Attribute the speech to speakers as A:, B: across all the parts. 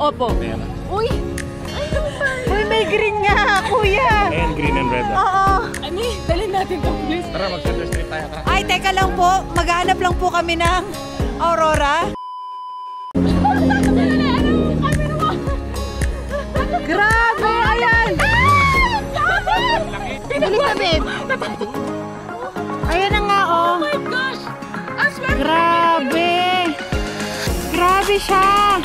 A: Opo.
B: Ayan.
A: Uy!
C: Uy, may green nga, kuya!
B: Ayan, green and red.
C: Oo.
A: Ano dalhin natin to, please.
B: Tara, mag-center street tayo ka.
C: Ay, teka lang po. Maghahanap lang po kami ng Aurora. Grabe! Ayan! Bilis na, babe. Ayan na nga, oh.
A: Oh my gosh!
C: Grabe! Grabe siya!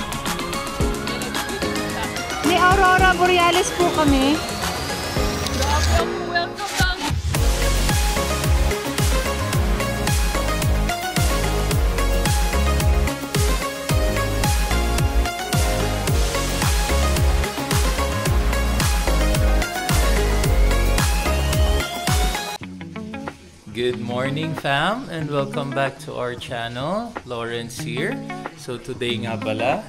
C: May Aurora Borealis po kami.
A: Welcome lang.
D: Good morning, fam, and welcome back to our channel. Lawrence here. So today nga pala,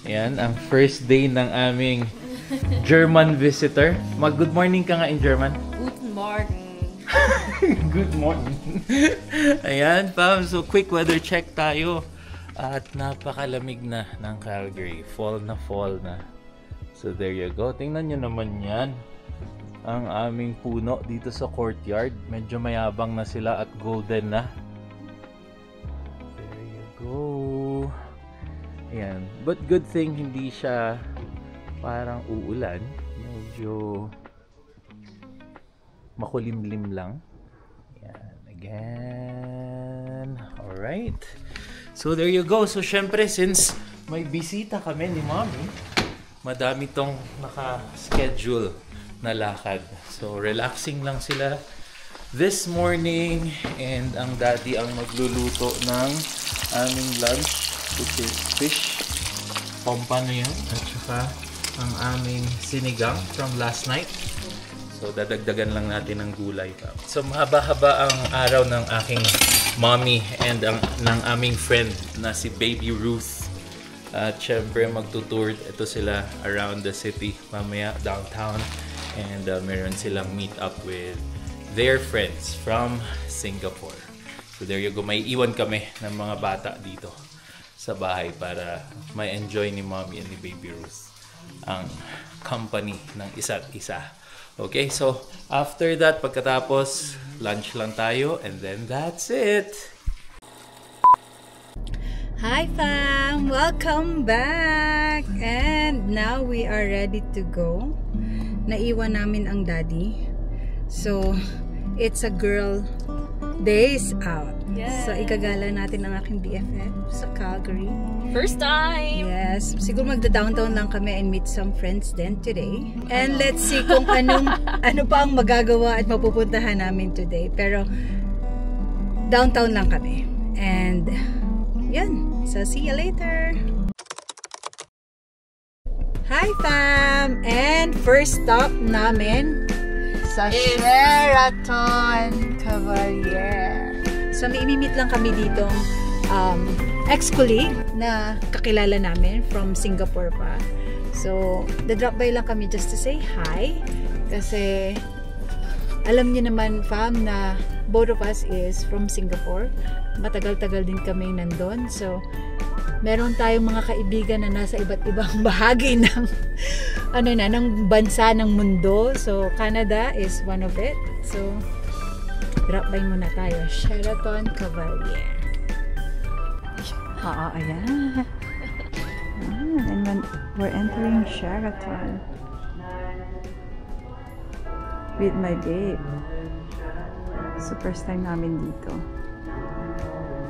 D: ayan, ang first day ng aming German visitor. Mag-good morning ka nga in German.
A: Guten Morgen.
D: Good morning. Ayan, fam, so quick weather check tayo. At napakalamig na ng Calgary. Fall na. So there you go. Tingnan nyo naman yan. Ang aming puno dito sa courtyard. Medyo mayabang na sila at golden na. There you go. Ayan. But good thing hindi siya parang uulan. Medyo makulimlim lang. Ayan. Again. Alright. So there you go. So syempre since may bisita kami ni Mommy, madami tong naka-schedule na lakad. So relaxing lang sila this morning and ang daddy ang magluluto ng aming lunch, which is fish pompano yan, at saka ang aming sinigang from last night. So dadagdagan lang natin ng gulay pa. So mahaba-haba ang araw ng aking mommy and ng aming friend na si Baby Ruth. At syempre magtutour ito sila around the city mamaya downtown. And meron silang meet up with their friends from Singapore. So there you go. May iwan kami ng mga bata dito sa bahay para may enjoy ni Mommy and ni Baby Ruth ang company ng isa't isa. Okay, so after that, pagkatapos, lunch lang tayo and then that's it.
C: Hi fam! Welcome back! And now we are ready to go. Naiwan namin ang daddy. So, it's a girl days out.
A: Yes.
C: So, igagala natin ang aking BFF sa Calgary.
A: First time!
C: Yes. Siguro magda-downtown lang kami and meet some friends then today. And let's see kung ano pa ang magagawa at mapupuntahan namin today. Pero, downtown lang kami. And, yan. So, see you later! Hi fam! And first stop namin sa Sheraton Cavalier. So may imimit lang kami ditong ex-colleague na kakilala namin from Singapore pa. So the-drop by lang kami just to say hi. Kasi alam niyo naman fam na both of us is from Singapore. Matagal-tagal din kami nandun. So meron tayong mga kaibigan na nasa iba't ibang bahagi ng ng bansa ng mundo. So Canada is one of it. So drop by muna tayo. Sheraton Cavalier. Oo, ayan. And when we're entering Sheraton with my babe. So first time namin dito.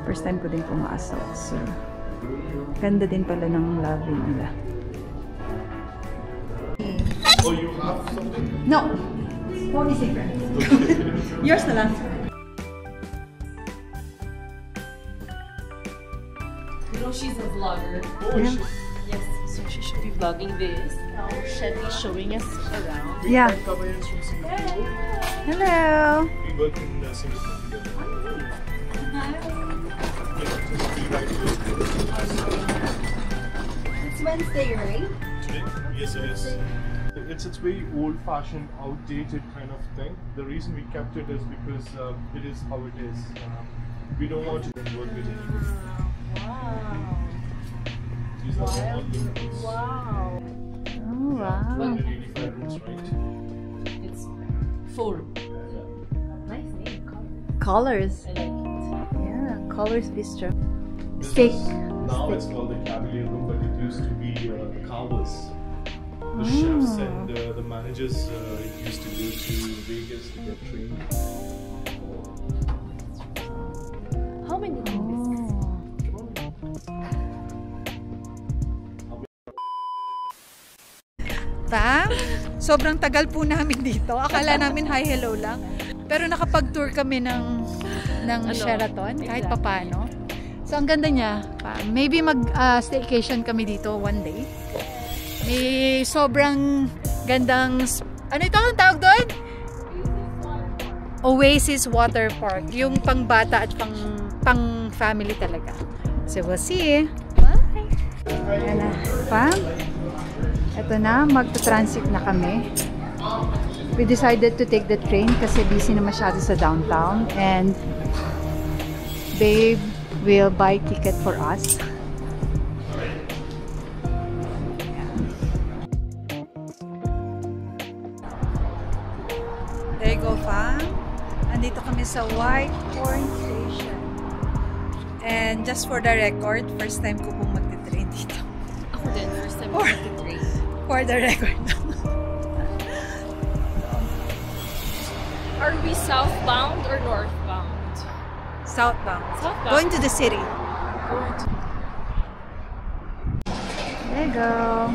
C: First time ko din pumasok. So ganda din pala ng lobby nila.
B: Oh, you have something?
C: No! Only secret. Yours na lang.
A: You know she's a vlogger.
B: Oh,
C: Yeah.
A: Yes, so she should be vlogging this. Now she'll be showing us around.
C: Yeah.
B: Cavaliers from Singapore.
C: Hello!
B: We work in Singapore together.
C: It's Wednesday, right?
B: Today? Yes, it is. It's very old-fashioned, outdated kind of thing. The reason we kept it is because it is how it is. We don't want to work with anyone.
A: Wow.
B: These are all the rules.
A: Wow.
C: Wow.
B: 185 rooms, right?
A: It's 4. Nice name,
C: Colors.
A: I like it.
C: Yeah, Colors Bistro.
B: This
C: Steak.
B: is- Now it's called the Cavalier Room, but it used to be the carvers. The chefs and the managers used to go to Vegas to get trained.
A: How many rooms?
C: Pam, sobrang tagal po namin dito. Akala namin hi hello lang. Pero nakapag-tour kami ng Sheraton kahit
A: exactly.
C: papano. So ang ganda niya. Pam, maybe mag-staycation kami dito one day. May sobrang gandang ano ito ang tawag doon? Oasis Water Park. Yung pang bata at pang family talaga. So we'll see. Bye! Ayan na. Pam, ito na, magta-transit na kami. We decided to take the train kasi busy na masyado sa downtown and babe will buy ticket for us. There you go, fam. Andito kami sa Whitehorn Station. And just for the record, first time ko pong magti-train dito.
A: Ako din, first time ko mag-train.
C: For the record.
A: Are we southbound or northbound?
C: Southbound.
A: Southbound.
C: Going to the city. There you go.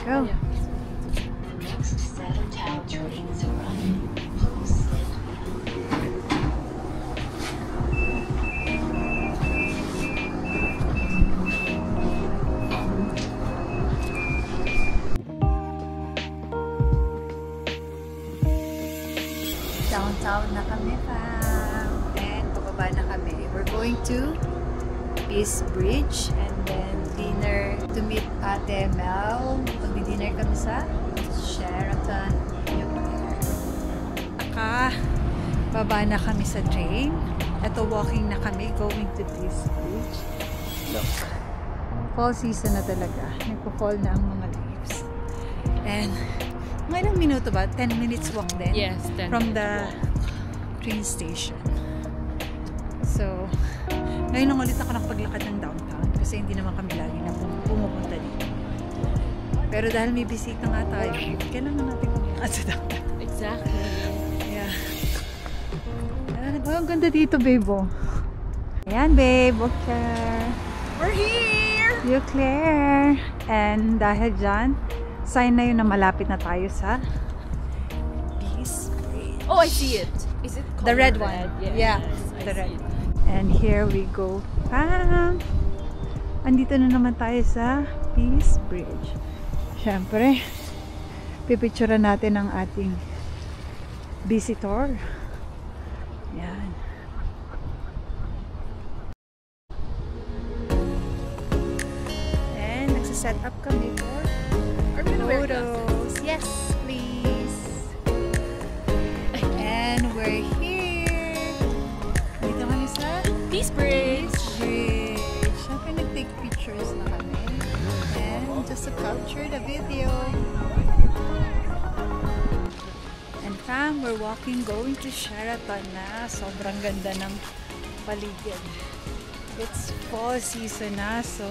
C: Go. Downtown na kami, fam. And pababa na kami. We're going to Peace Bridge and then dinner to meet Ate Mel. Magdi-dinner kami sa Sheraton. Baba na kami sa train. Ito, walking na kami going to Peace Bridge. Look. Fall season na talaga. Nagpo-fall na ang mga leaves. And mga ilang minuto ba? 10 minutes walk din?
A: Yes, 10
C: From
A: minutes
C: the
A: walk.
C: train station. So, ngayon lang ulit ako nakapaglakad ng downtown kasi hindi naman kami lagi na pumupunta dito. Pero dahil may bisita nga tayo, kailangan natin kumakas sa downtown.
A: Exactly.
C: Yeah. Oh, ang ganda dito, babe. Oh. Ayan, babe. Okay.
A: We're here!
C: You clear. And dahil dyan, sign na yun na malapit na tayo sa Peace Bridge.
A: Oh, I see it. Is it
C: The
A: color
C: red one.
A: Yes,
C: Yeah,
A: I
C: the
A: see
C: red
A: it.
C: one. And here we go. Andito na naman tayo sa Peace Bridge. Siyempre, pipicturean natin ang ating visitor. Yan. And nagsiset up kami for
A: Are we gonna wear
C: photos. Yes, please. And we're here. Dito kami sa
A: Peace Bridge!
C: Bridge. Siyempre nag-take pictures na kami. And just to capture the video. And fam, we're walking going to Sheraton na. Sobrang ganda ng paligid. It's fall season na, so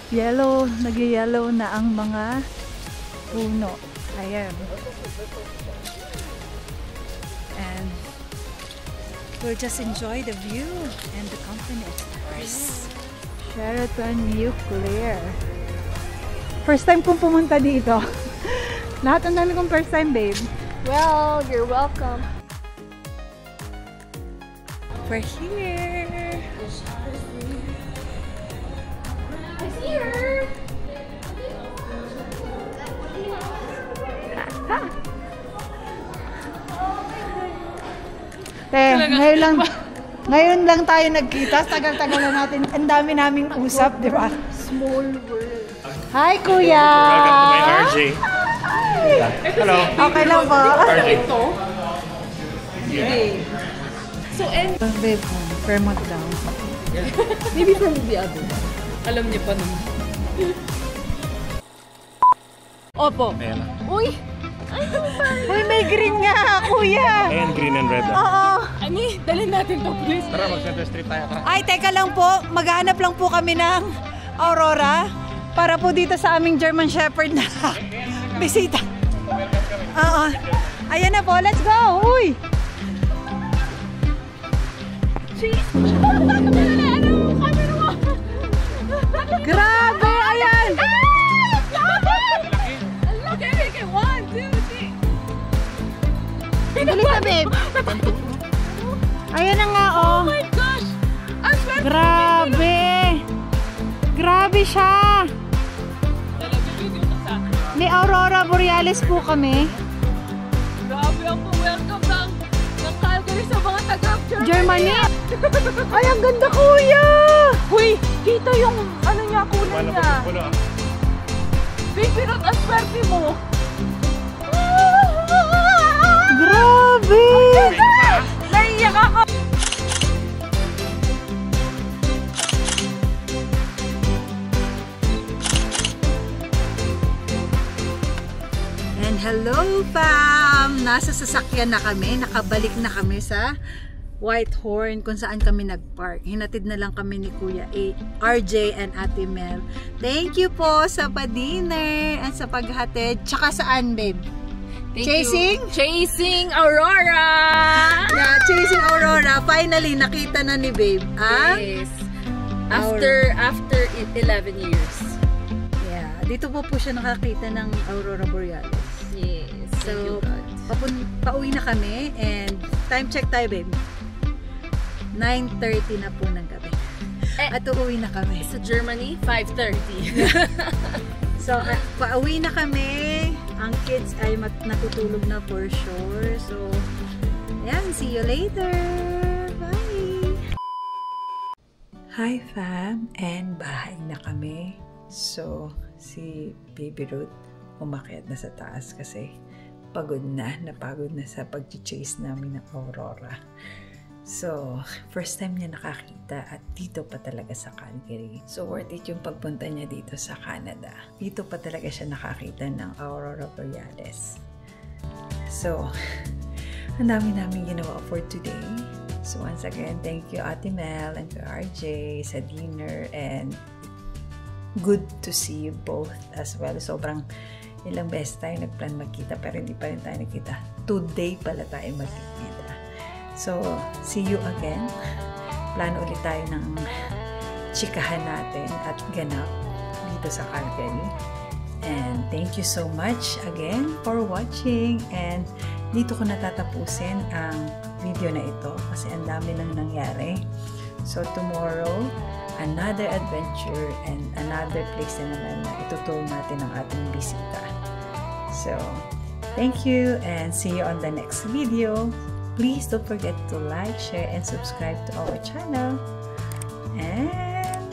C: yellow, nag-yellow na ang mga puno. Ayan. And we'll just enjoy the view and the company, of course. Sheraton Nuclear. First time kong pumunta dito. Lahat ang dami kong first time, babe.
A: Well, you're welcome.
C: We're here.
A: I see her!
C: Ngayon lang tayo nagkita. Tagal-tagal na natin. Ang dami naming usap, di ba?
A: Small world.
C: Hi, Kuya!
D: Welcome to my RJ. Hello.
C: Okay lang po.
D: RJ.
A: Ito? So So, and...
C: Babe, Fairmont daw.
A: Maybe from the other. Alam niya pa naman. Opo.
D: Ayan na.
A: Uy!
C: Uy, may green nga, kuya!
D: Ayan, green and red.
C: Oo.
A: Ani, dalhin natin to, please.
D: Tara, mag-center street tayo.
C: Ay, teka lang po. Maghahanap lang po kami ng Aurora para po dito sa aming German Shepherd na bisita. Oo. Ayan na po, let's go! Uy! Grabe! Ayan!
A: Okay, 1, 2, 3.
C: Bilis na, babe! Ayan na nga, oh!
A: Oh my gosh! Ang swerte!
C: Grabe! Grabe siya! May Aurora Borealis po kami.
A: Grabe ako, welcome ng Calgary sa mga
C: Germany! Ay, ang ganda, kuya!
A: Uy, kita yung ano niya, kulay niya. Baby, ang swerte mo.
C: Grabe!
A: Naiyak ako.
C: And hello, fam! Nasa sasakyan na kami. Nakabalik na kami sa Whitehorn kung saan kami nagpark. Hinatid na lang kami ni Kuya RJ and Ate Mel. Thank you po sa pa-dinner at sa paghatid. Tsaka saan, babe? Chasing?
A: Chasing Aurora!
C: Yeah, Chasing Aurora. Finally, nakita na ni babe. Ah?
A: Yes. After 11 years.
C: Yeah. Dito po siya nakakita ng Aurora Borealis.
A: Yes.
C: So, pauwi na kami and time check tayo, babe. 9:30 na po ng gabi. At uuwi na kami.
A: Sa Germany, 5:30.
C: So, pauwi na kami. Ang kids ay natutulog na for sure. So, ayan. See you later. Bye! Hi, fam. And bahay na kami. So, si Baby Ruth umakyat na sa taas kasi napagod na sa pag-chase namin ng Aurora. So, first time niya nakakita at dito pa talaga sa Calgary. So, worth it yung pagpunta niya dito sa Canada. Dito pa talaga siya nakakita ng Aurora Borealis. So, ang dami namin ginawa for today. So, once again, thank you Ate Mel and RJ sa dinner and good to see you both as well. Sobrang ilang beses tayo nagplan magkita pero hindi pa rin tayo nagkita. Today pala tayo magkikita. So, see you again. Plano ulit tayo ng chikahan natin at ganap dito sa Calgary. And thank you so much again for watching. And dito ko natatapusin ang video na ito kasi ang dami nang nangyari. So, tomorrow, another adventure and another place na naman na ituturo natin ang ating bisita. So, thank you and see you on the next video. Please don't forget to like, share, and subscribe to our channel. And